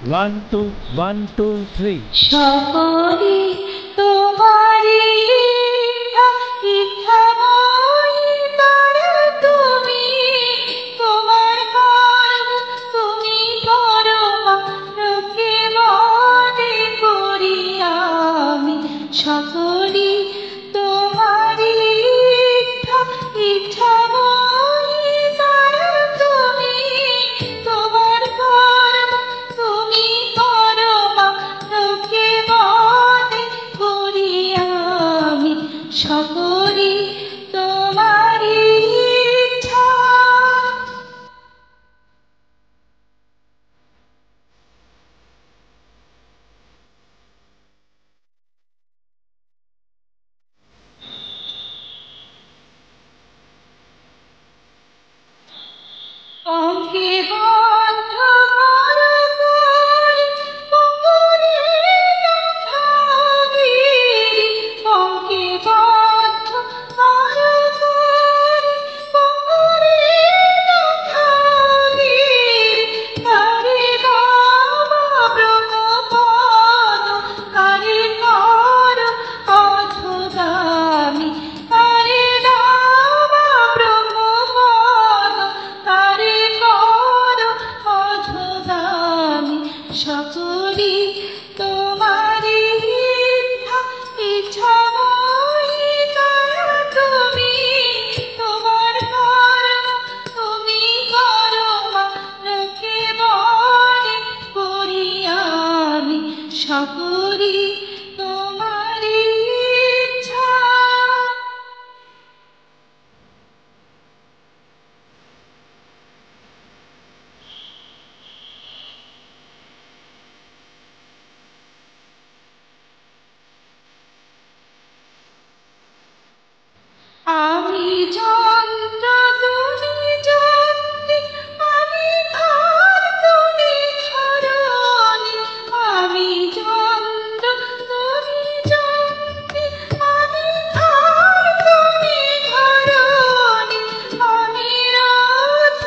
One, two, 1, 2, 3. সকলি তোমারি ইচ্ছা নয় তারা তুমি তোমার কর্ম তুমি করো লোকে মনে করি আমি সকলি তোমারি ইচ্ছা নয় তারা তুমি তোমার কর্ম তুমি করো লোকে মনে করি আমি সকলি তোমারি ইচ্ছা। অঙ্কে বদ্ধ করো করি পুকুরে ভাগিরি অঙ্কে বদ্ধ করো করি পুকুরে ভাগিরি কারে বাবা ব্রহ্মপদ কারে কর অধগামী কারে বাবা ব্রহ্মপদ কারে কর অধগামী সকলি তোমারি ইচ্ছা নয় তারা তুমি তোমার কর্ম তুমি করো লোকে মনে করি আমি সকলি তোমারি ইচ্ছা। আমি যন্ত্র তুমি যন্ত্রী আমি ঘর তুমি ধরণী আমি যন্ত্র তুমি যন্ত্রী আমি ঘর তুমি ধরণী আমি রথ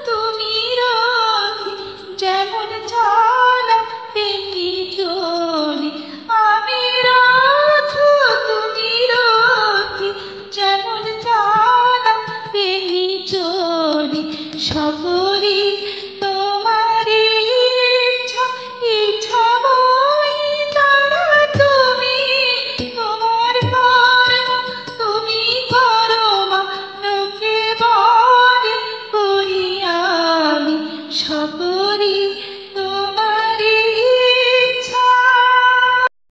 তুমি রথী যেমন চালা তেমনি চলি আমি রথ তুমি রথী যেমন চালা তেমনি চলি সকলি তোমারি ইচ্ছা ইচ্ছা বই তারা তুমি তোমার কর্ম তুমি করো লোকে বলে করি আমি সকলি